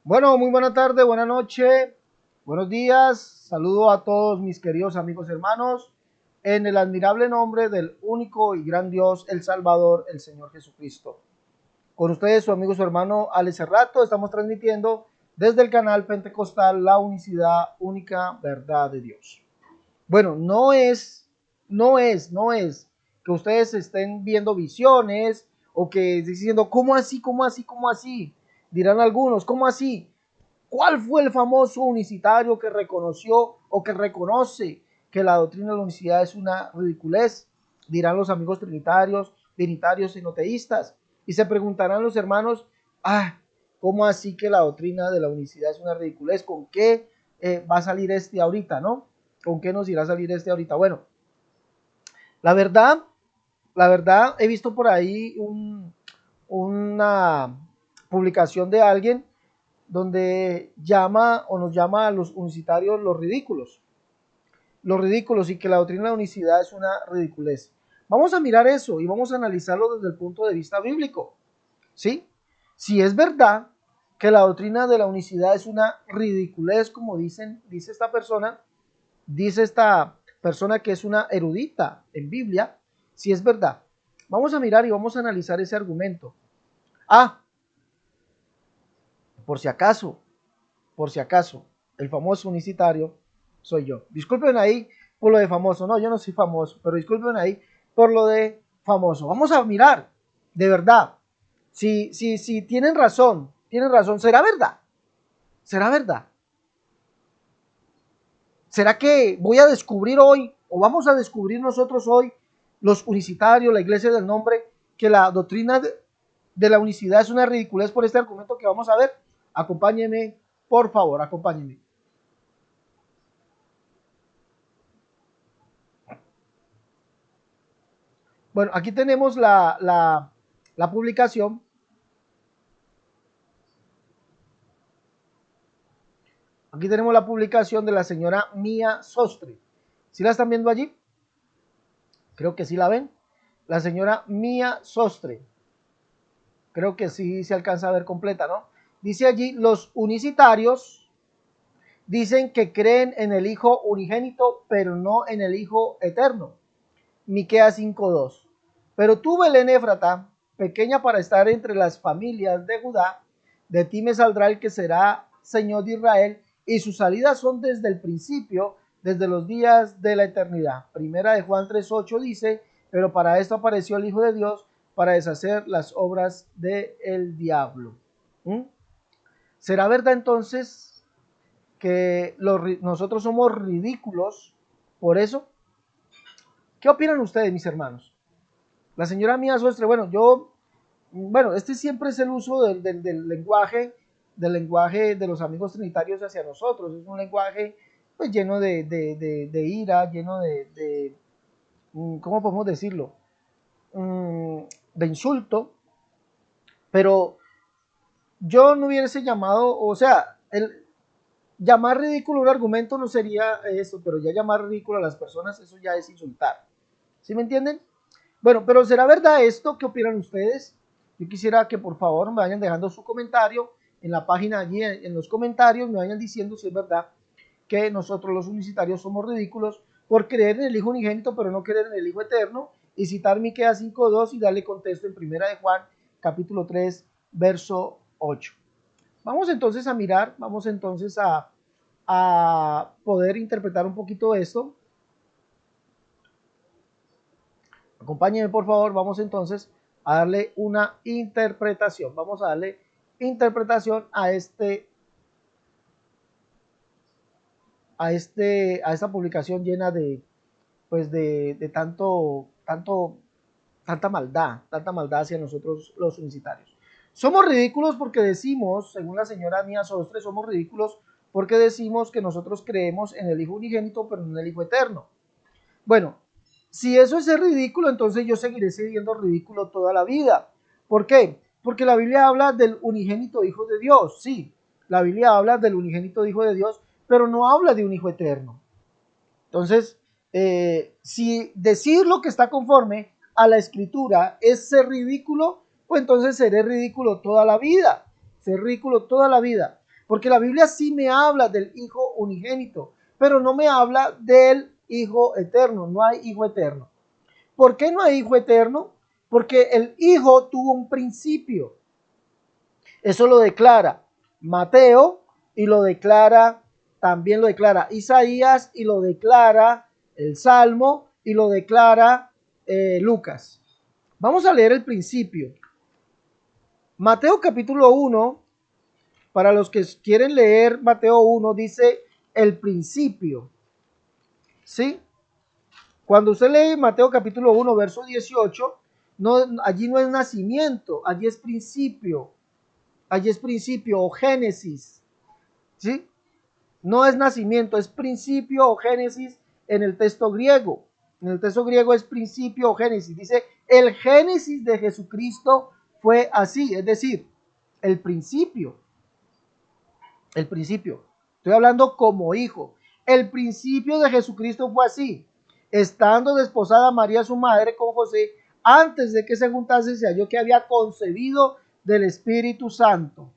Bueno, muy buena tarde, buena noche, buenos días. Saludo a todos mis queridos amigos hermanos en el admirable nombre del único y gran Dios, el Salvador, el Señor Jesucristo. Con ustedes, su amigo, su hermano Alex Serrato, estamos transmitiendo desde el canal Pentecostal La Unicidad Única Verdad de Dios. Bueno, no es que ustedes estén viendo visiones o que diciendo, ¿cómo así, cómo así, cómo así? Dirán algunos, ¿cómo así? ¿Cuál fue el famoso unicitario que reconoció o que reconoce que la doctrina de la unicidad es una ridiculez? Dirán los amigos trinitarios y noteístas. Y se preguntarán los hermanos, ¿cómo así que la doctrina de la unicidad es una ridiculez? ¿Con qué va a salir este ahorita, no? ¿Con qué nos irá a salir este ahorita? Bueno, la verdad, la verdad, he visto por ahí una publicación de alguien donde llama o nos llama a los unicitarios los ridículos y que la doctrina de la unicidad es una ridiculez. Vamos a mirar eso y vamos a analizarlo desde el punto de vista bíblico, ¿sí? Si es verdad que la doctrina de la unicidad es una ridiculez, como dice esta persona que es una erudita en Biblia, si es verdad. Vamos a mirar y vamos a analizar ese argumento. Ah, por si acaso, el famoso unicitario soy yo. Disculpen ahí por lo de famoso. No, yo no soy famoso, pero disculpen ahí por lo de famoso. Vamos a mirar, de verdad. Si tienen razón, ¿será verdad? ¿Será verdad? ¿Será que voy a descubrir hoy, o vamos a descubrir nosotros hoy, los unicitarios, la iglesia del nombre, que la doctrina de la unicidad es una ridiculez por este argumento que vamos a ver? Acompáñenme, por favor, acompáñenme. Bueno, aquí tenemos la publicación. Aquí tenemos la publicación de la señora Mía Sostre. ¿Sí la están viendo allí? Creo que sí la ven. La señora Mía Sostre. Creo que sí se alcanza a ver completa, ¿no? Dice allí, los unicitarios dicen que creen en el Hijo unigénito, pero no en el Hijo eterno. Miqueas 5:2. Pero tú, Belén Éfrata, pequeña para estar entre las familias de Judá, de ti me saldrá el que será Señor de Israel, y sus salidas son desde el principio, desde los días de la eternidad. Primera de Juan 3:8 dice, pero para esto apareció el Hijo de Dios, para deshacer las obras del diablo. ¿Mm? ¿Será verdad entonces que nosotros somos ridículos por eso? ¿Qué opinan ustedes, mis hermanos? La señora Mía Sostre, este siempre es el uso del lenguaje de los amigos trinitarios hacia nosotros. Es un lenguaje pues lleno de ira, lleno ¿cómo podemos decirlo? De insulto, pero yo no hubiese llamado, o sea, llamar ridículo un argumento no sería eso, pero ya llamar ridículo a las personas, eso ya es insultar. ¿Sí me entienden? Bueno, pero ¿será verdad esto? ¿Qué opinan ustedes? Yo quisiera que por favor me vayan dejando su comentario en la página allí, en los comentarios, me vayan diciendo si es verdad que nosotros los unicitarios somos ridículos por creer en el Hijo unigénito, pero no creer en el Hijo eterno, y citar Miqueas 5:2 y darle contexto en Primera de Juan, capítulo 3, verso 8. Vamos entonces a mirar, vamos entonces a poder interpretar un poquito esto. Acompáñenme por favor, vamos entonces a darle una interpretación. Vamos a darle interpretación a esta publicación llena pues de tanta maldad hacia nosotros los unicitarios. Somos ridículos porque decimos, según la señora Mía Sostre, somos ridículos porque decimos que nosotros creemos en el Hijo unigénito, pero no en el Hijo eterno. Bueno, si eso es ridículo, entonces yo seguiré siendo ridículo toda la vida. ¿Por qué? Porque la Biblia habla del unigénito Hijo de Dios, sí, la Biblia habla del unigénito Hijo de Dios, pero no habla de un Hijo eterno. Entonces, si decir lo que está conforme a la Escritura es ser ridículo, pues entonces seré ridículo toda la vida, ser ridículo toda la vida. Porque la Biblia sí me habla del Hijo unigénito, pero no me habla del Hijo eterno. No hay Hijo eterno. ¿Por qué no hay Hijo eterno? Porque el Hijo tuvo un principio. Eso lo declara Mateo y también lo declara Isaías y lo declara el Salmo y lo declara Lucas. Vamos a leer el principio. Mateo capítulo 1, para los que quieren leer Mateo 1, dice el principio. ¿Sí? Cuando usted lee Mateo capítulo 1, verso 18, allí no es nacimiento, allí es principio. Allí es principio o génesis. ¿Sí? No es nacimiento, es principio o génesis en el texto griego. En el texto griego es principio o génesis. Dice, el génesis de Jesucristo fue así, es decir, el principio. El principio. Estoy hablando como hijo. El principio de Jesucristo fue así. Estando desposada María su madre con José, antes de que se juntase, se halló que había concebido del Espíritu Santo.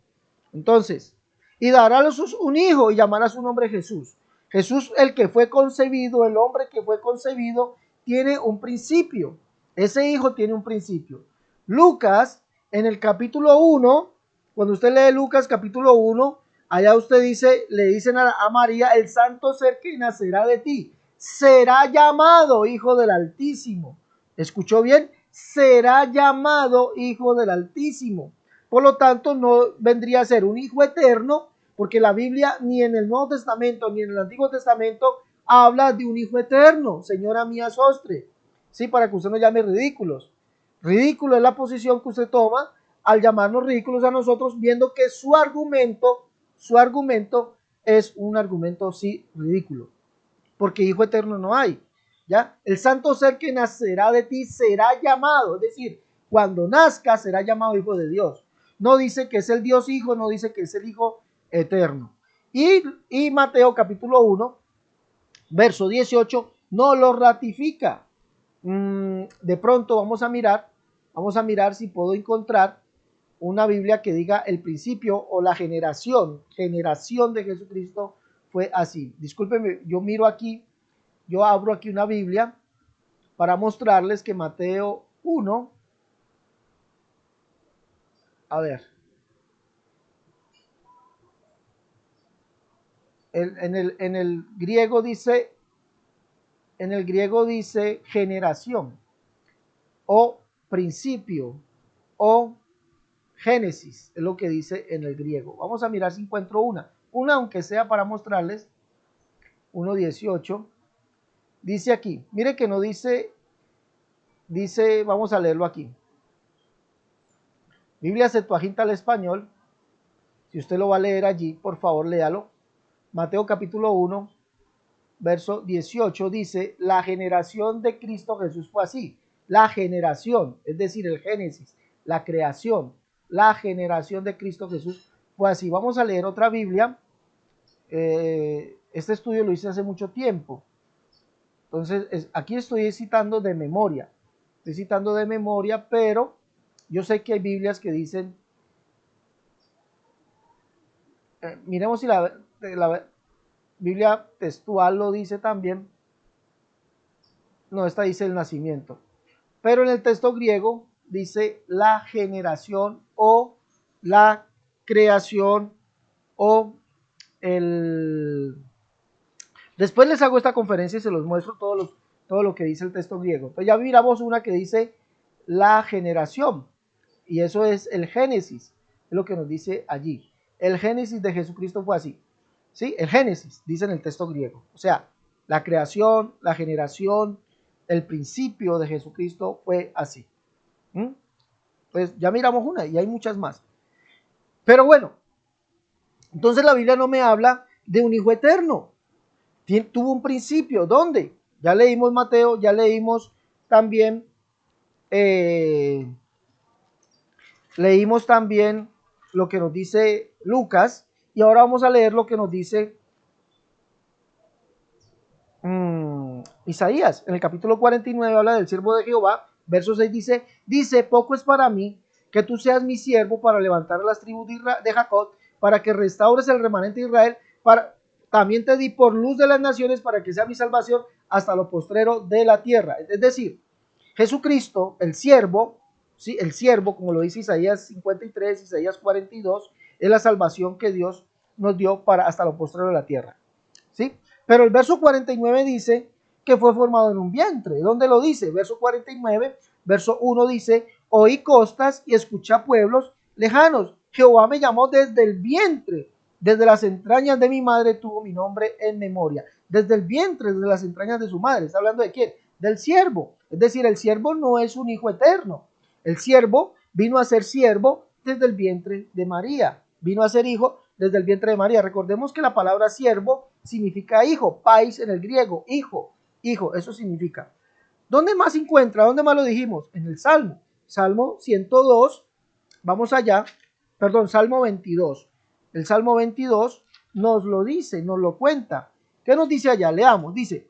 Entonces, y dará a los un hijo y llamará su nombre Jesús. Jesús, el que fue concebido, el hombre que fue concebido, tiene un principio. Ese hijo tiene un principio. Lucas, en el capítulo 1, cuando usted lee Lucas capítulo 1, allá usted dice, le dicen a María, el santo ser que nacerá de ti, será llamado Hijo del Altísimo. ¿Escuchó bien? Será llamado Hijo del Altísimo. Por lo tanto, no vendría a ser un hijo eterno, porque la Biblia ni en el Nuevo Testamento ni en el Antiguo Testamento habla de un hijo eterno, señora Mía Sostre. Sí, para que usted no llame ridículos. Ridículo es la posición que usted toma al llamarnos ridículos a nosotros, viendo que su argumento es un argumento sí ridículo, porque hijo eterno no hay. ¿Ya? El santo ser que nacerá de ti será llamado, es decir, cuando nazca será llamado hijo de Dios. No dice que es el Dios hijo, no dice que es el hijo eterno. Y Mateo capítulo 1, verso 18, no lo ratifica. De pronto vamos a mirar si puedo encontrar una Biblia que diga el principio o la generación de Jesucristo fue así. Discúlpenme, yo abro aquí una Biblia para mostrarles que Mateo 1, a ver, en el griego dice generación o principio o génesis, es lo que dice en el griego. Vamos a mirar si encuentro una aunque sea para mostrarles. 1:18 dice aquí, mire que no dice, vamos a leerlo aquí. Biblia Septuaginta al español, si usted lo va a leer allí, por favor léalo. Mateo capítulo 1, verso 18 dice, la generación de Cristo Jesús fue así. La generación, es decir, el Génesis, la creación, la generación de Cristo Jesús fue así. Vamos a leer otra Biblia. Este estudio lo hice hace mucho tiempo. Entonces, aquí estoy citando de memoria. Pero yo sé que hay Biblias que dicen, miremos si la Biblia textual lo dice también. No, esta dice el nacimiento. Pero en el texto griego dice la generación o la creación o el... Después les hago esta conferencia y se los muestro todo lo que dice el texto griego. Entonces ya miramos una que dice la generación. Y eso es el Génesis. Es lo que nos dice allí. El Génesis de Jesucristo fue así. ¿Sí? El Génesis, dice en el texto griego. O sea, la creación, la generación, el principio de Jesucristo fue así. Pues ya miramos una y hay muchas más. Pero bueno, entonces la Biblia no me habla de un hijo eterno. Tuvo un principio. ¿Dónde? Ya leímos Mateo, ya leímos también lo que nos dice Lucas, y ahora vamos a leer lo que nos dice Isaías. En el capítulo 49 habla del siervo de Jehová, verso 6 dice, poco es para mí que tú seas mi siervo para levantar las tribus de Jacob, para que restaures el remanente de Israel, también te di por luz de las naciones para que sea mi salvación hasta lo postrero de la tierra. Es decir, Jesucristo, el siervo, ¿sí? El siervo, como lo dice Isaías 53, Isaías 42, es la salvación que Dios nos dio para hasta lo postrero de la tierra, ¿sí? Pero el verso 49 dice que fue formado en un vientre. ¿Dónde lo dice? Verso 49, verso 1 dice, oí costas y escuché pueblos lejanos. Jehová me llamó desde el vientre, desde las entrañas de mi madre tuvo mi nombre en memoria. Desde el vientre, desde las entrañas de su madre. ¿Está hablando de quién? Del siervo. Es decir, el siervo no es un hijo eterno. El siervo vino a ser siervo desde el vientre de María. Vino a ser hijo desde el vientre de María. Recordemos que la palabra siervo significa hijo, pais en el griego, hijo, eso significa. ¿Dónde más se encuentra? ¿Dónde más lo dijimos? En el Salmo, Salmo 102, vamos allá, perdón, Salmo 22. El Salmo 22 nos lo dice, nos lo cuenta. ¿Qué nos dice allá? Leamos, dice,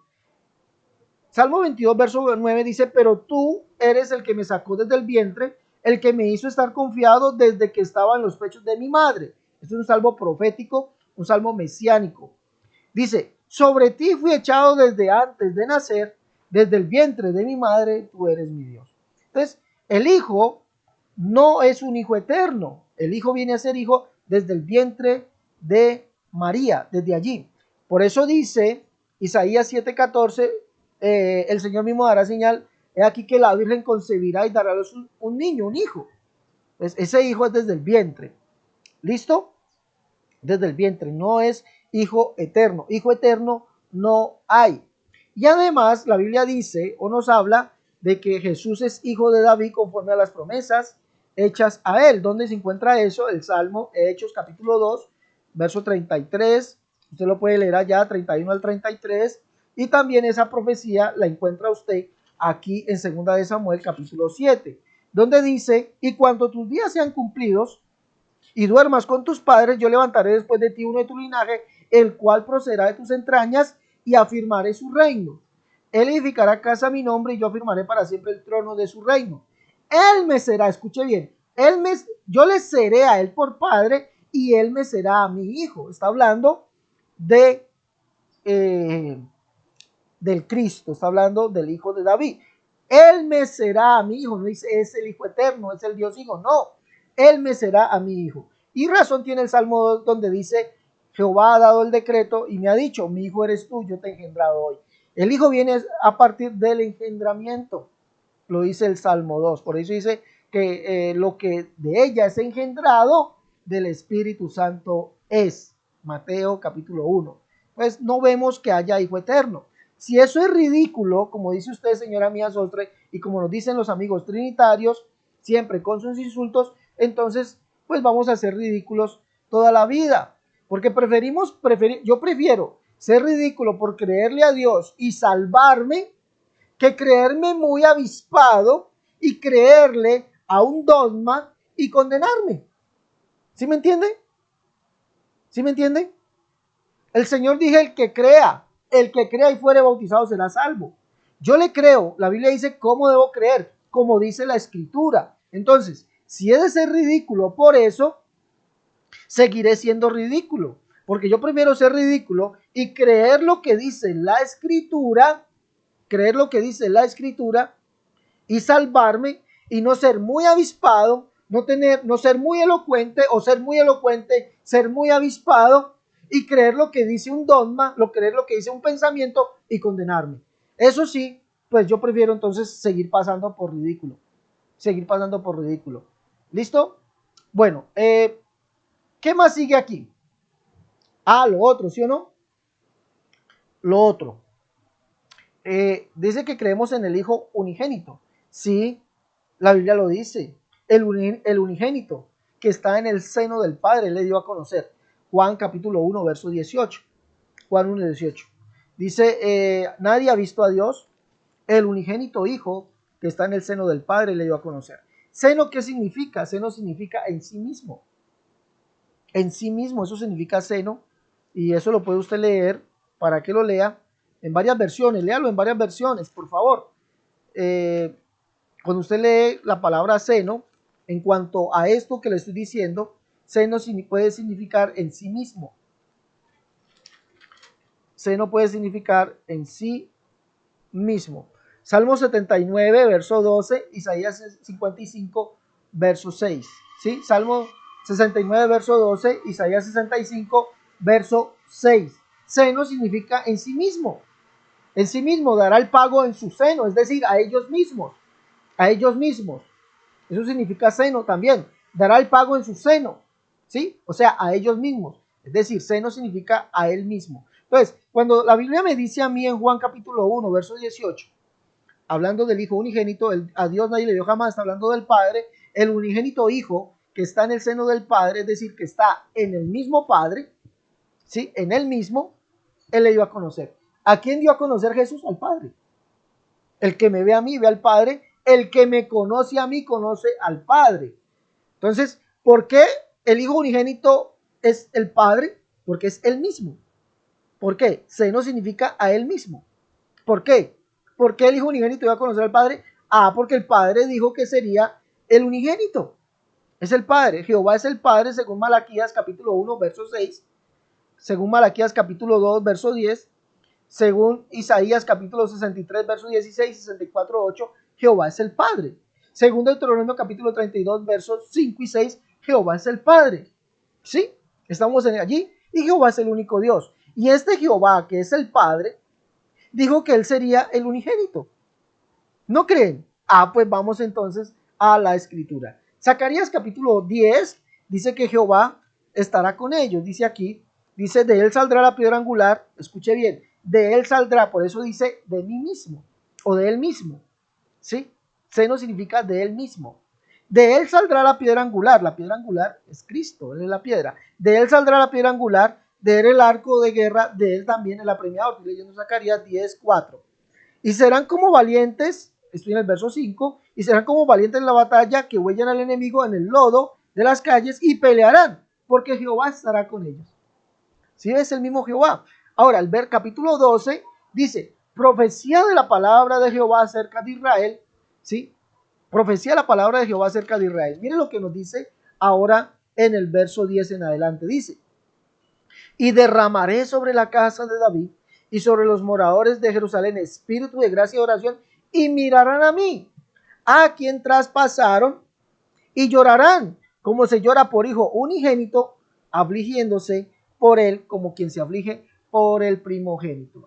Salmo 22, verso 9 dice, pero tú eres el que me sacó desde el vientre, el que me hizo estar confiado desde que estaba en los pechos de mi madre. Este es un salmo profético, un salmo mesiánico. Dice, sobre ti fui echado desde antes de nacer, desde el vientre de mi madre, tú eres mi Dios. Entonces, el hijo no es un hijo eterno. El hijo viene a ser hijo desde el vientre de María, desde allí. Por eso dice Isaías 7:14, el Señor mismo dará señal, he aquí que la Virgen concebirá y dará a luz un niño, un hijo. Pues ese hijo es desde el vientre. ¿Listo? Desde el vientre, no es hijo eterno. Hijo eterno no hay. Y además la Biblia dice o nos habla de que Jesús es hijo de David conforme a las promesas hechas a él. ¿Dónde se encuentra eso? El Salmo Hechos capítulo 2, verso 33. Usted lo puede leer allá, 31 al 33. Y también esa profecía la encuentra usted aquí en 2 de Samuel capítulo 7, donde dice, y cuando tus días sean cumplidos, y duermas con tus padres, yo levantaré después de ti uno de tu linaje, el cual procederá de tus entrañas, y afirmaré su reino. Él edificará casa a mi nombre, y yo afirmaré para siempre el trono de su reino. Él me será, escuche bien, yo le seré a él por padre, y él me será a mi hijo. Está hablando de del Cristo, está hablando del hijo de David. Él me será a mi hijo, no dice es el hijo eterno, es el Dios hijo, no. Él me será a mi hijo. Y razón tiene el Salmo 2 donde dice, Jehová ha dado el decreto y me ha dicho, mi hijo eres tú, yo te he engendrado hoy. El hijo viene a partir del engendramiento, lo dice el Salmo 2. Por eso dice que lo que de ella es engendrado, del Espíritu Santo es. Mateo capítulo 1. Pues no vemos que haya hijo eterno. Si eso es ridículo, como dice usted, señora Mía Sostre, y como nos dicen los amigos trinitarios, siempre con sus insultos, entonces pues vamos a ser ridículos toda la vida, porque yo prefiero ser ridículo por creerle a Dios y salvarme, que creerme muy avispado y creerle a un dogma y condenarme. ¿Sí me entiende? ¿Sí me entiende? El Señor dijo, el que crea y fuere bautizado será salvo. Yo le creo, la Biblia dice cómo debo creer, como dice la Escritura. Entonces, si he de ser ridículo por eso, seguiré siendo ridículo, porque yo prefiero ser ridículo y creer lo que dice la Escritura, y salvarme y no ser muy avispado, no ser muy elocuente o ser muy elocuente, ser muy avispado y creer lo que dice un dogma, creer lo que dice un pensamiento y condenarme. Eso sí, pues yo prefiero entonces seguir pasando por ridículo. ¿Listo? Bueno, ¿qué más sigue aquí? Lo otro, ¿sí o no? Lo otro. Dice que creemos en el Hijo unigénito. Sí, la Biblia lo dice. El unigénito que está en el seno del Padre le dio a conocer. Juan capítulo 1, verso 18. Juan 1, 18. Dice, nadie ha visto a Dios. El unigénito Hijo que está en el seno del Padre le dio a conocer. ¿Seno qué significa? Seno significa en sí mismo. En sí mismo, eso significa seno. Y eso lo puede usted leer, para que lo lea, en varias versiones. Léalo en varias versiones, por favor. Cuando usted lee la palabra seno, en cuanto a esto que le estoy diciendo, Seno puede significar en sí mismo. Seno puede significar en sí mismo. Salmo 79, verso 12, Isaías 55, verso 6. ¿Sí? Salmo 69, verso 12, Isaías 65, verso 6. Seno significa en sí mismo. En sí mismo dará el pago en su seno, es decir, a ellos mismos. A ellos mismos. Eso significa seno también. Dará el pago en su seno. ¿Sí? O sea, a ellos mismos. Es decir, seno significa a él mismo. Entonces, cuando la Biblia me dice a mí en Juan capítulo 1, verso 18, hablando del Hijo unigénito, a Dios nadie le dio jamás, está hablando del Padre, el unigénito Hijo que está en el seno del Padre, es decir, que está en el mismo Padre, ¿sí? En él mismo, él le dio a conocer. ¿A quién dio a conocer Jesús? Al Padre. El que me ve a mí, ve al Padre. El que me conoce a mí, conoce al Padre. Entonces, ¿por qué el Hijo unigénito es el Padre? Porque es él mismo. ¿Por qué? Seno significa a él mismo. ¿Por qué? ¿Por qué el Hijo unigénito iba a conocer al Padre? Porque el Padre dijo que sería el unigénito. Es el Padre. Jehová es el Padre según Malaquías capítulo 1, verso 6. Según Malaquías capítulo 2, verso 10. Según Isaías capítulo 63, verso 16, 64, 8. Jehová es el Padre. Según Deuteronomio capítulo 32, versos 5 y 6. Jehová es el Padre. ¿Sí? Estamos allí. Y Jehová es el único Dios. Y este Jehová, que es el Padre, dijo que él sería el unigénito. ¿No creen? Pues vamos entonces a la escritura. Zacarías capítulo 10 dice que Jehová estará con ellos. Dice aquí, dice, de él saldrá la piedra angular. Escuche bien, de él saldrá, por eso dice de mí mismo o de él mismo. ¿Sí? Seno significa de él mismo. De él saldrá la piedra angular. La piedra angular es Cristo, él es la piedra. De él saldrá la piedra angular, de él el arco de guerra, de él también el apremiador. Estoy leyendo Zacarías 10:4. Y serán como valientes, estoy en el verso 5, y serán como valientes en la batalla que huellan al enemigo en el lodo de las calles y pelearán, porque Jehová estará con ellos. ¿Sí ves? El mismo Jehová. Ahora, al ver capítulo 12, dice, profecía de la palabra de Jehová acerca de Israel, ¿sí? Profecía de la palabra de Jehová acerca de Israel. Miren lo que nos dice ahora en el verso 10 en adelante. Dice, y derramaré sobre la casa de David y sobre los moradores de Jerusalén espíritu de gracia y oración, y mirarán a mí, a quien traspasaron, y llorarán, como se llora por hijo unigénito, afligiéndose por él como quien se aflige por el primogénito.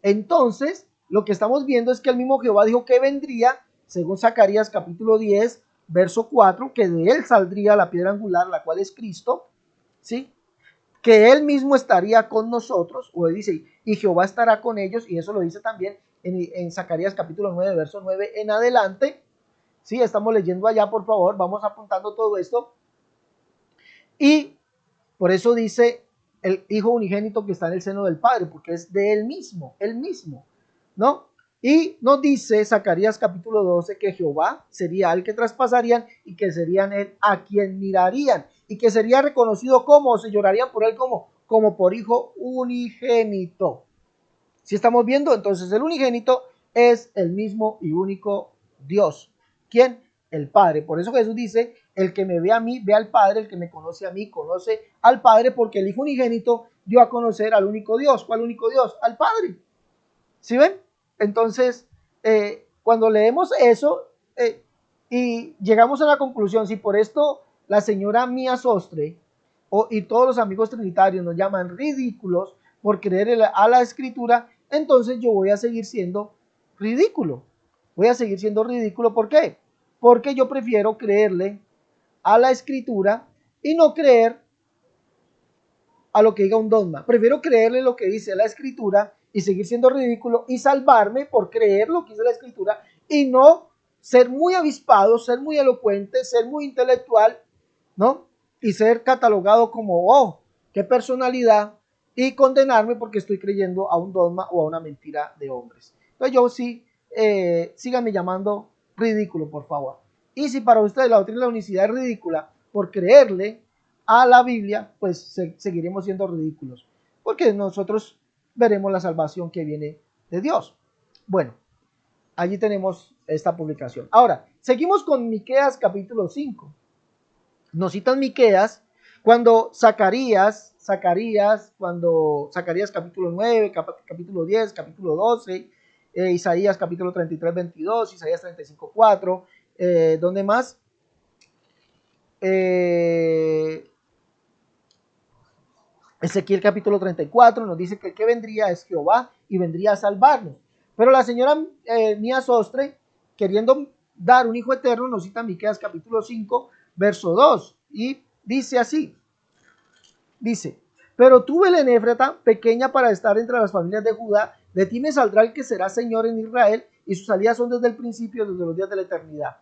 Entonces, lo que estamos viendo es que el mismo Jehová dijo que vendría, según Zacarías capítulo 10, verso 4, que de él saldría la piedra angular, la cual es Cristo, ¿sí? Que él mismo estaría con nosotros, o él dice, y Jehová estará con ellos, y eso lo dice también en Zacarías capítulo 9, verso 9 en adelante. Sí, estamos leyendo allá, por favor, vamos apuntando todo esto. Y por eso dice el Hijo unigénito que está en el seno del Padre, porque es de él mismo, ¿no? Y nos dice Zacarías capítulo 12 que Jehová sería el que traspasarían y que serían él a quien mirarían y que sería reconocido como, se llorarían por él como por hijo unigénito. Si estamos viendo, entonces el unigénito es el mismo y único Dios. ¿Quién? El Padre. Por eso Jesús dice, el que me ve a mí, ve al Padre, el que me conoce a mí, conoce al Padre, porque el Hijo unigénito dio a conocer al único Dios. ¿Cuál único Dios? Al Padre. ¿Sí ven? Entonces, cuando leemos eso y llegamos a la conclusión, si por esto la señora Mía Sostre y todos los amigos trinitarios nos llaman ridículos por creer a la escritura, entonces yo voy a seguir siendo ridículo. Voy a seguir siendo ridículo. ¿Por qué? Porque yo prefiero creerle a la escritura y no creer a lo que diga un dogma. Prefiero creerle lo que dice la escritura y seguir siendo ridículo y salvarme por creer lo que dice la escritura y no ser muy avispado, ser muy elocuente, ser muy intelectual, ¿no? Y ser catalogado como, oh, qué personalidad, y condenarme porque estoy creyendo a un dogma o a una mentira de hombres. Entonces yo sí, síganme llamando ridículo, por favor. Y si para ustedes la doctrina de la unicidad es ridícula por creerle a la Biblia, pues seguiremos siendo ridículos, porque nosotros veremos la salvación que viene de Dios. Bueno, allí tenemos esta publicación. Ahora, seguimos con Miqueas capítulo 5. Nos citan Miqueas Cuando cuando Zacarías capítulo 9, capítulo 10, capítulo 12, Isaías capítulo 33, 22, Isaías 35, 4, ¿dónde más? Ezequiel capítulo 34 nos dice que el que vendría es Jehová y vendría a salvarnos. Pero la señora Mía Sostre, queriendo dar un hijo eterno, nos cita Miqueas capítulo 5, verso 2, y dice así, dice, pero tú, Belén Éfrata, pequeña para estar entre las familias de Judá, de ti me saldrá el que será Señor en Israel, y sus salidas son desde el principio, desde los días de la eternidad.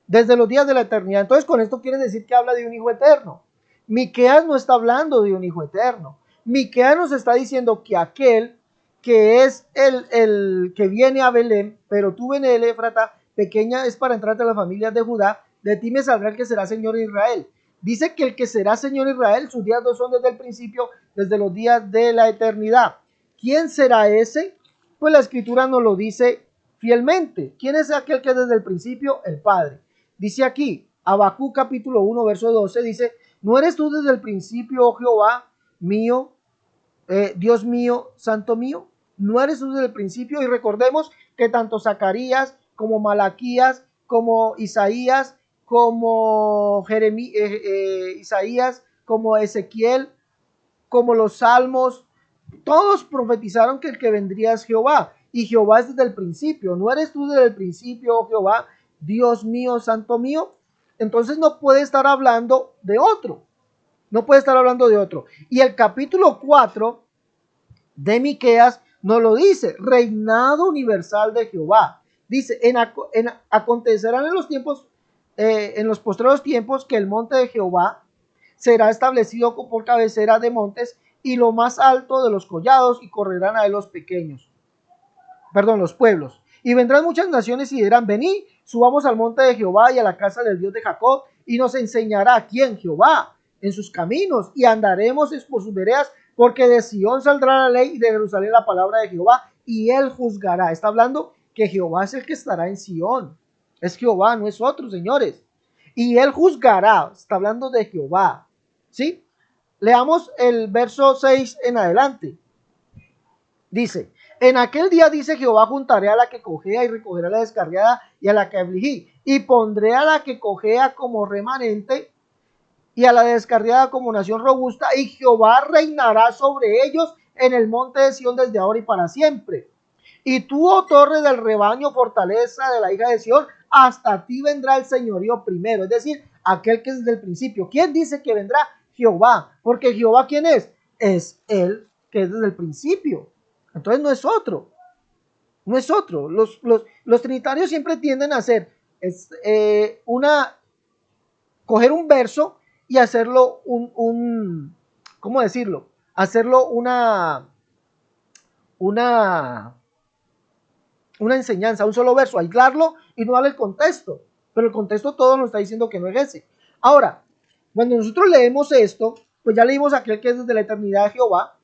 Desde los días de la eternidad. Entonces, con esto quiere decir que habla de un hijo eterno. Miqueas no está hablando de un hijo eterno. Miqueas nos está diciendo que aquel que es el que viene a Belén, pero tú, Belén Éfrata, pequeña es para entrar a las familias de Judá, de ti me saldrá el que será Señor en Israel. Dice que el que será Señor en Israel, sus días no son desde el principio, desde los días de la eternidad. ¿Quién será ese? Pues la escritura nos lo dice fielmente. ¿Quién es aquel que es desde el principio? El Padre. Dice aquí, Habacuc capítulo 1, verso 12, dice, ¿no eres tú desde el principio, oh Jehová mío, Dios mío, santo mío? ¿No eres tú desde el principio? Y recordemos que tanto Zacarías como Malaquías, como Isaías, como Isaías, como Ezequiel, como los salmos, todos profetizaron que el que vendría es Jehová. Y Jehová es desde el principio. ¿No eres tú desde el principio, oh Jehová, Dios mío, santo mío? Entonces no puede estar hablando de otro. No puede estar hablando de otro. Y el capítulo 4 de Miqueas nos lo dice, reinado universal de Jehová. Dice, acontecerán en los tiempos, en los postreros tiempos, que el monte de Jehová será establecido por cabecera de montes y lo más alto de los collados, y correrán a él los pequeños, perdón, los pueblos. Y vendrán muchas naciones y dirán, venid, subamos al monte de Jehová y a la casa del Dios de Jacob, y nos enseñará quién, Jehová, en sus caminos, y andaremos por sus veredas, porque de Sión saldrá la ley y de Jerusalén la palabra de Jehová, y él juzgará. Está hablando que Jehová es el que estará en Sión. Es Jehová, no es otro, señores. Y él juzgará. Está hablando de Jehová. ¿Sí? Leamos el verso 6 en adelante. Dice, en aquel día, dice Jehová, juntaré a la que cojea y recogeré a la descarriada y a la que afligí, y pondré a la que cojea como remanente y a la descarriada como nación robusta, y Jehová reinará sobre ellos en el monte de Sión desde ahora y para siempre. Y tú, oh torre del rebaño, fortaleza de la hija de Sión, hasta ti vendrá el señorío primero, es decir, aquel que es desde el principio. ¿Quién dice que vendrá? Jehová, porque Jehová, ¿quién es? Es él que es desde el principio. Entonces no es otro, no es otro. Los trinitarios siempre tienden a hacer coger un verso y hacerlo ¿cómo decirlo? Hacerlo una enseñanza, un solo verso, aislarlo y no darle el contexto. Pero el contexto todo nos está diciendo que no es ese. Ahora, cuando nosotros leemos esto, pues ya leímos aquel que es desde la eternidad de Jehová.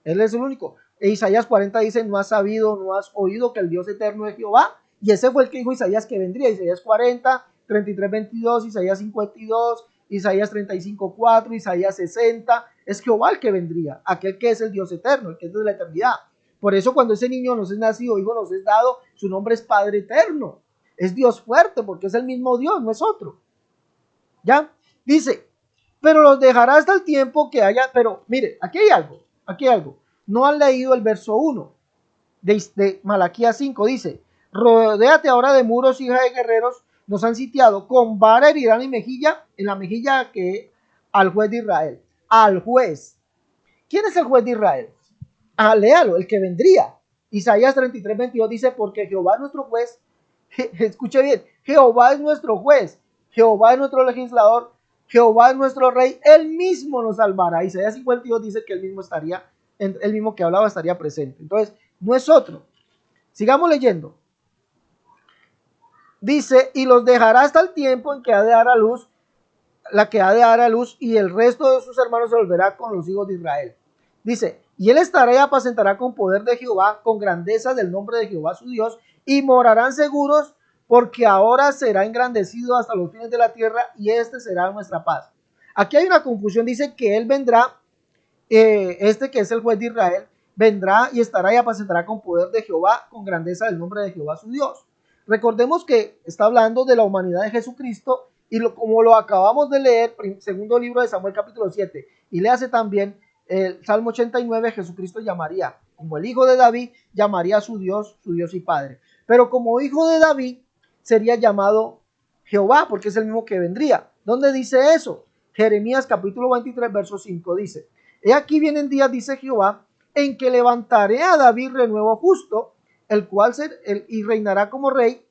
Él es el único. Isaías 40 dice, no has sabido, no has oído que el Dios eterno es Jehová. Y ese fue el que dijo Isaías que vendría. Isaías 40, 33, 22, Isaías 52, Isaías 35, 4, Isaías 60. Es Jehová el que vendría, aquel que es el Dios eterno, el que es de la eternidad. Por eso cuando ese niño nos es nacido, hijo nos es dado, su nombre es Padre eterno. Es Dios fuerte porque es el mismo Dios, no es otro. ¿Ya? Dice, pero los dejará hasta el tiempo que haya, pero mire, aquí hay algo. No han leído el verso 1 de Malaquías 5, dice, rodéate ahora de muros, hija de guerreros, nos han sitiado, con vara herirán en mejilla, en la mejilla que al juez de Israel, al juez. ¿Quién es el juez de Israel? Léalo, el que vendría. Isaías 33, 22 dice, porque Jehová es nuestro juez, escuche bien, Jehová es nuestro juez, Jehová es nuestro legislador, Jehová es nuestro rey, él mismo nos salvará. Isaías 52 dice que él mismo que hablaba estaría presente. Entonces, no es otro. Sigamos leyendo. Dice, y los dejará hasta el tiempo en que ha de dar a luz, la que ha de dar a luz, y el resto de sus hermanos se volverá con los hijos de Israel. Dice, Y él estará y apacentará con poder de Jehová, con grandeza del nombre de Jehová su Dios, y morarán seguros, porque ahora será engrandecido hasta los fines de la tierra, y este será nuestra paz. Aquí hay una confusión, dice que él vendrá, este que es el juez de Israel, vendrá y estará y apacentará con poder de Jehová, con grandeza del nombre de Jehová su Dios. Recordemos que está hablando de la humanidad de Jesucristo, y como lo acabamos de leer, segundo libro de Samuel capítulo 7, y le hace también el Salmo 89, Jesucristo llamaría, como el hijo de David, llamaría a su Dios y Padre. Pero como hijo de David, sería llamado Jehová, porque es el mismo que vendría. ¿Dónde dice eso? Jeremías capítulo 23, verso 5 dice: he aquí vienen días, dice Jehová, en que levantaré a David renuevo justo, el cual y reinará como rey,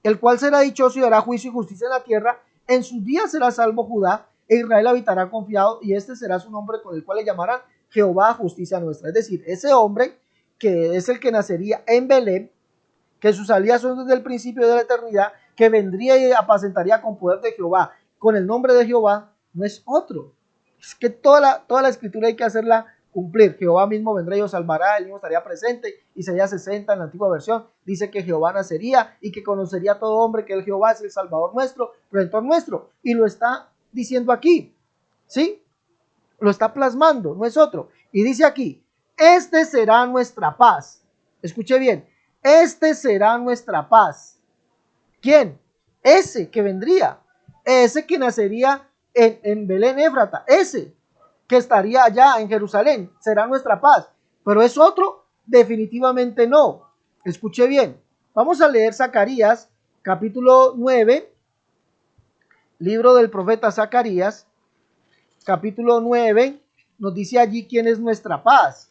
el cual será dichoso y hará juicio y justicia en la tierra. En sus días será salvo Judá, e Israel habitará confiado, y este será su nombre con el cual le llamarán Jehová justicia nuestra. Es decir, ese hombre que es el que nacería en Belén, que sus salidas son desde el principio de la eternidad, que vendría y apacentaría con poder de Jehová, con el nombre de Jehová, no es otro. Es que toda la escritura hay que hacerla cumplir. Jehová mismo vendrá y os salvará, él mismo estaría presente. Isaías 60 en la antigua versión dice que Jehová nacería y que conocería a todo hombre que el Jehová es el Salvador nuestro, Redentor nuestro. Y lo está diciendo aquí, ¿sí? Lo está plasmando, no es otro. Y dice aquí: este será nuestra paz. Escuche bien, este será nuestra paz. ¿Quién? Ese que vendría, ese que nacería en Belén Éfrata, ese que estaría allá en Jerusalén, será nuestra paz. Pero es otro, definitivamente no. Escuche bien, vamos a leer Zacarías capítulo 9, libro del profeta Zacarías, capítulo 9, nos dice allí quién es nuestra paz.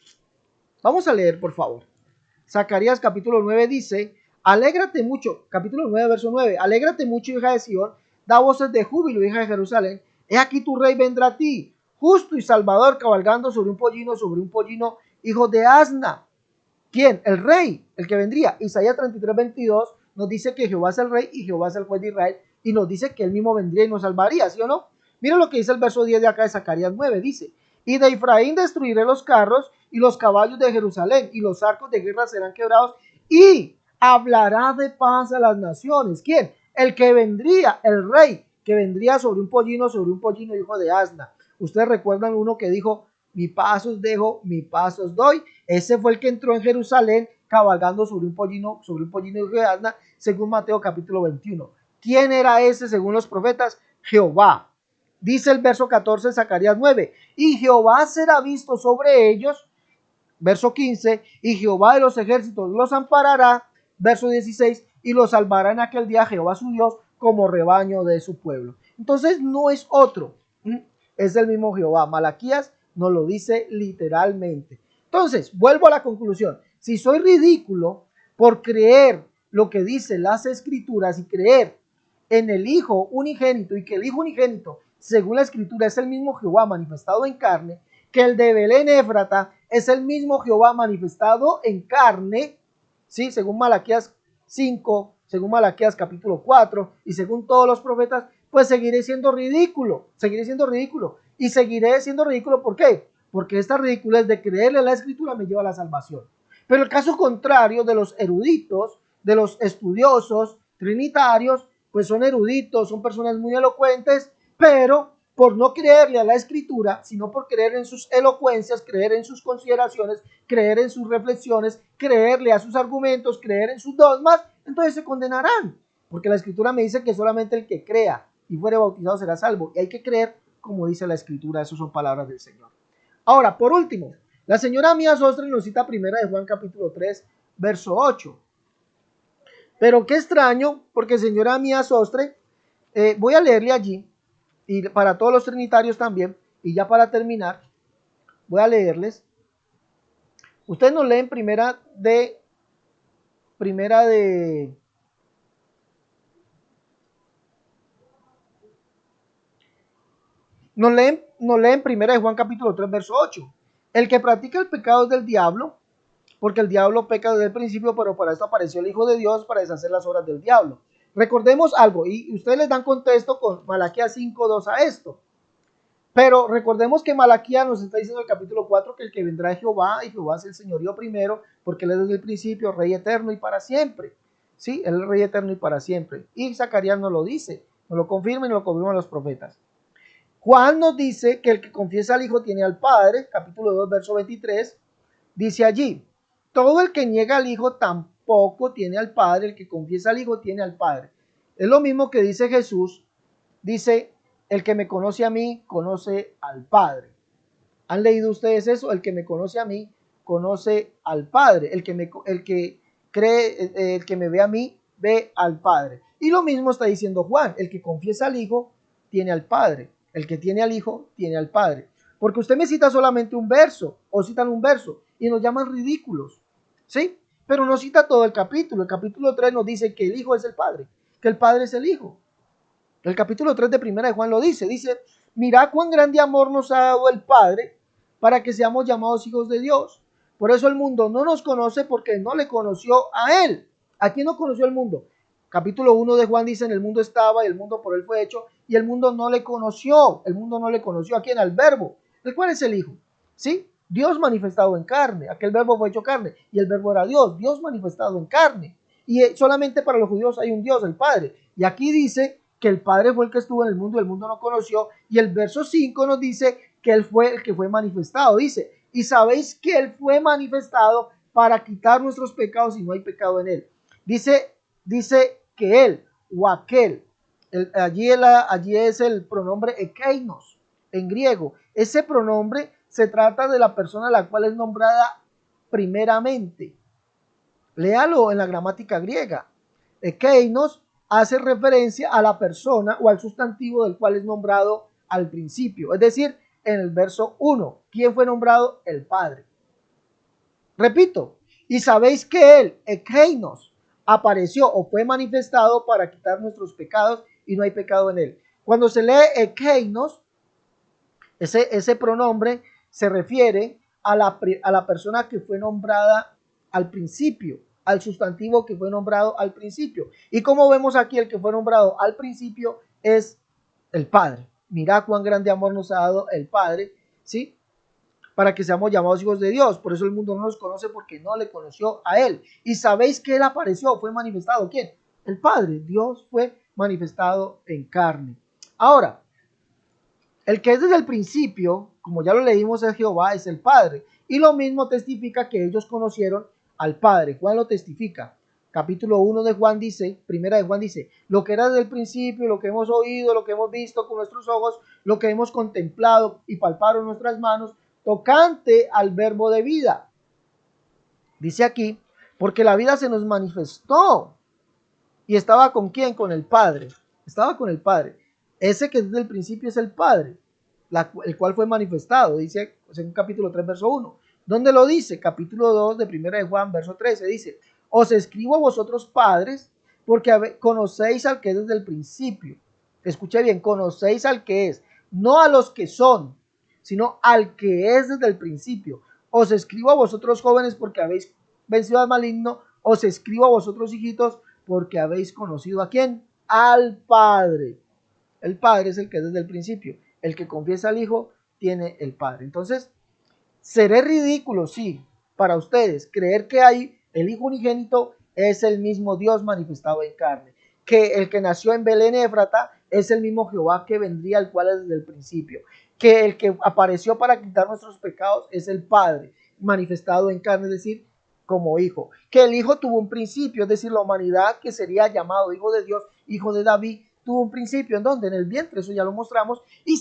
Vamos a leer, por favor. Zacarías capítulo 9 dice: alégrate mucho, capítulo 9, verso 9, alégrate mucho, hija de Sión, da voces de júbilo, hija de Jerusalén, he aquí tu rey vendrá a ti, justo y salvador, cabalgando sobre un pollino, hijo de asna. ¿Quién? El rey, el que vendría. Isaías 33, 22 nos dice que Jehová es el rey y Jehová es el juez de Israel, y nos dice que él mismo vendría y nos salvaría, ¿sí o no? Mira lo que dice el verso 10 de acá de Zacarías 9, dice: y de Efraín destruiré los carros y los caballos de Jerusalén, y los arcos de guerra serán quebrados, y hablará de paz a las naciones. ¿Quién? El que vendría, el rey, que vendría sobre un pollino, hijo de asna. Ustedes recuerdan uno que dijo: mi paz os dejo, mi paz os doy. Ese fue el que entró en Jerusalén cabalgando sobre un pollino, hijo de asna, según Mateo capítulo 21. ¿Quién era ese según los profetas? Jehová. Dice el verso 14 de Zacarías 9: y Jehová será visto sobre ellos. Verso 15: y Jehová de los ejércitos los amparará. Verso 16: y los salvará en aquel día Jehová su Dios como rebaño de su pueblo. Entonces no es otro, es el mismo Jehová. Malaquías nos lo dice literalmente. Entonces, vuelvo a la conclusión. Si soy ridículo por creer lo que dicen las escrituras y creer en el Hijo unigénito, y que el Hijo unigénito, según la escritura, es el mismo Jehová manifestado en carne, que el de Belén Éfrata es el mismo Jehová manifestado en carne, ¿sí? Según Malaquías 5, según Malaquías capítulo 4 y según todos los profetas, pues seguiré siendo ridículo. Y seguiré siendo ridículo, ¿por qué? Porque esta ridiculez de creerle a la escritura me lleva a la salvación. Pero el caso contrario de los eruditos, de los estudiosos trinitarios, pues son eruditos, son personas muy elocuentes, pero por no creerle a la escritura, sino por creer en sus elocuencias, creer en sus consideraciones, creer en sus reflexiones, creerle a sus argumentos, creer en sus dogmas, entonces se condenarán. Porque la escritura me dice que solamente el que crea y fuere bautizado será salvo. Y hay que creer como dice la escritura. Esas son palabras del Señor. Ahora, por último, la señora Mía Sostre nos cita primera de Juan capítulo 3, verso 8. Pero qué extraño, porque señora Mía Sostre, voy a leerle allí, y para todos los trinitarios también, y ya para terminar, voy a leerles. Ustedes nos leen nos leen primera de Juan capítulo 3, verso 8. El que practica el pecado es del diablo, porque el diablo peca desde el principio, pero para esto apareció el Hijo de Dios, para deshacer las obras del diablo. Recordemos algo, y ustedes les dan contexto con Malaquías 5:2 a esto. Pero recordemos que Malaquías nos está diciendo en el capítulo 4 que el que vendrá es Jehová, y Jehová es el señorío primero, porque él es desde el principio rey eterno y para siempre. Sí, él es rey eterno y para siempre. Y Zacarías nos lo dice, nos lo confirma y nos lo confirman los profetas. Juan nos dice que el que confiesa al Hijo tiene al Padre, capítulo 2, verso 23, dice allí, todo el que niega al Hijo tampoco tiene al Padre, el que confiesa al Hijo tiene al Padre. Es lo mismo que dice Jesús, dice, el que me conoce a mí, conoce al Padre. ¿Han leído ustedes eso? El que me conoce a mí, conoce al Padre. El que cree, el que me ve a mí, ve al Padre. Y lo mismo está diciendo Juan, el que confiesa al Hijo, tiene al Padre. El que tiene al Hijo, tiene al Padre. Porque usted me cita solamente un verso, o citan un verso, y nos llaman ridículos, ¿sí? Pero no cita todo el capítulo. El capítulo 3 nos dice que el Hijo es el Padre, que el Padre es el Hijo. El capítulo 3 de Primera de Juan lo dice, mira cuán grande amor nos ha dado el Padre para que seamos llamados hijos de Dios. Por eso el mundo no nos conoce porque no le conoció a Él. ¿A quién no conoció el mundo? Capítulo 1 de Juan dice, en el mundo estaba y el mundo por Él fue hecho y el mundo no le conoció. El mundo no le conoció a quién, al Verbo, el cual es el Hijo. ¿Sí? Dios manifestado en carne. Aquel Verbo fue hecho carne y el Verbo era Dios. Dios manifestado en carne. Y solamente para los judíos hay un Dios, el Padre. Y aquí dice que el Padre fue el que estuvo en el mundo y el mundo no conoció. Y el verso 5 nos dice que Él fue el que fue manifestado. Dice, y sabéis que Él fue manifestado para quitar nuestros pecados y no hay pecado en Él. Dice que Él o aquel, allí es el pronombre ekeinos en griego. Ese pronombre se trata de la persona a la cual es nombrada primeramente. Léalo en la gramática griega. Ekeinos hace referencia a la persona o al sustantivo del cual es nombrado al principio. Es decir, en el verso 1, ¿quién fue nombrado? El Padre. Repito, y sabéis que Él, ekeinos, apareció o fue manifestado para quitar nuestros pecados y no hay pecado en Él. Cuando se lee ekeinos, ese pronombre se refiere a la persona que fue nombrada al principio, al sustantivo que fue nombrado al principio. Y como vemos aquí, el que fue nombrado al principio es el Padre. Mirá cuán grande amor nos ha dado el Padre, ¿sí? Para que seamos llamados hijos de Dios. Por eso el mundo no nos conoce porque no le conoció a Él. Y sabéis que Él apareció, fue manifestado. ¿Quién? El Padre. Dios fue manifestado en carne. Ahora, el que es desde el principio, como ya lo leímos, es Jehová, es el Padre. Y lo mismo testifica que ellos conocieron al Padre. Juan lo testifica. Capítulo 1 de Juan dice, primera de Juan dice, lo que era desde el principio, lo que hemos oído, lo que hemos visto con nuestros ojos, lo que hemos contemplado y palparon nuestras manos, tocante al verbo de vida. Dice aquí, porque la vida se nos manifestó. ¿Y estaba con quién? Con el Padre. Estaba con el Padre. Ese que desde el principio es el Padre, el cual fue manifestado, dice en capítulo 3, verso 1. ¿Dónde lo dice? Capítulo 2 de Primera de Juan, verso 13, dice, os escribo a vosotros padres, porque conocéis al que es desde el principio. Escuche bien, conocéis al que es, no a los que son, sino al que es desde el principio. Os escribo a vosotros jóvenes porque habéis vencido al maligno, os escribo a vosotros hijitos porque habéis conocido ¿a quién? Al Padre. El Padre es el que es desde el principio. El que confiesa al Hijo tiene el Padre. Entonces, seré ridículo, sí, para ustedes, creer que hay el Hijo unigénito es el mismo Dios manifestado en carne. Que el que nació en Belén Éfrata es el mismo Jehová que vendría, el cual es desde el principio. Que el que apareció para quitar nuestros pecados es el Padre manifestado en carne, es decir, como Hijo. Que el Hijo tuvo un principio, es decir, la humanidad que sería llamado Hijo de Dios, Hijo de David, tuvo un principio. ¿En dónde? En el vientre, eso ya lo mostramos. Y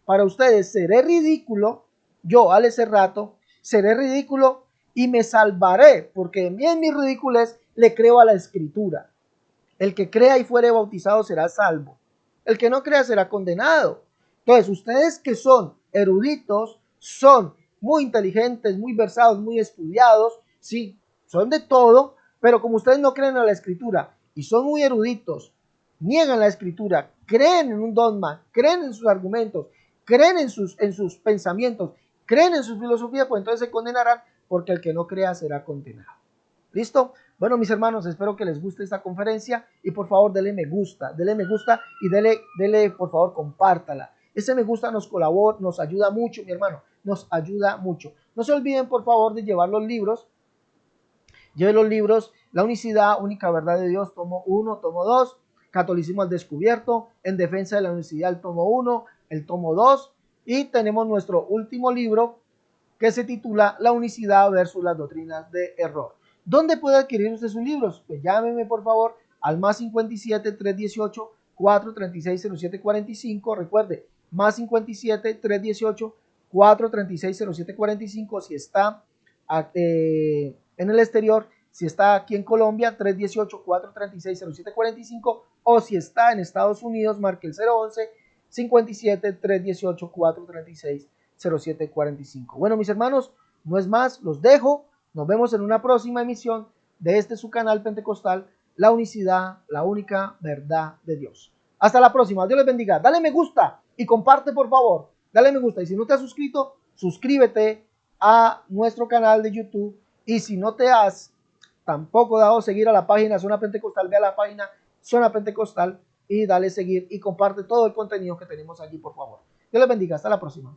para ustedes, seré ridículo, yo al ese rato, seré ridículo y me salvaré, porque en mi ridiculez le creo a la Escritura. El que crea y fuere bautizado será salvo. El que no crea será condenado. Entonces, ustedes que son eruditos, son muy inteligentes, muy versados, muy estudiados, sí, son de todo, pero como ustedes no creen en la Escritura y son muy eruditos, niegan la Escritura, creen en un dogma, creen en sus argumentos, creen en sus pensamientos, creen en su filosofía, pues entonces se condenarán, porque el que no crea será condenado. ¿Listo? Bueno, mis hermanos, espero que les guste esta conferencia y por favor denle me gusta y dele por favor compártala. Ese me gusta nos colabora, nos ayuda mucho, mi hermano, nos ayuda mucho. No se olviden, por favor, de llevar los libros. Lleve los libros La unicidad, única verdad de Dios, tomo 1, tomo 2, Catolicismo al descubierto, En defensa de la unicidad, el tomo 1, el tomo 2, y tenemos nuestro último libro que se titula La unicidad versus las doctrinas de error. ¿Dónde puede adquirir usted sus libros? Pues llámeme por favor al más 57 318 436 0745. Recuerde, más 57 318 436 0745 si está en el exterior, si está aquí en Colombia, 318-436-0745, o si está en Estados Unidos, marque el 011-57-318-436-0745. Bueno, mis hermanos, no es más, los dejo. Nos vemos en una próxima emisión de este su canal pentecostal, La Unicidad, la única verdad de Dios. Hasta la próxima. Dios les bendiga. Dale me gusta y comparte, por favor. Dale me gusta. Y si no te has suscrito, suscríbete a nuestro canal de YouTube. Y si no te has tampoco dado seguir a la página Zona Pentecostal, ve a la página Zona Pentecostal y dale seguir y comparte todo el contenido que tenemos allí, por favor. Dios les bendiga. Hasta la próxima.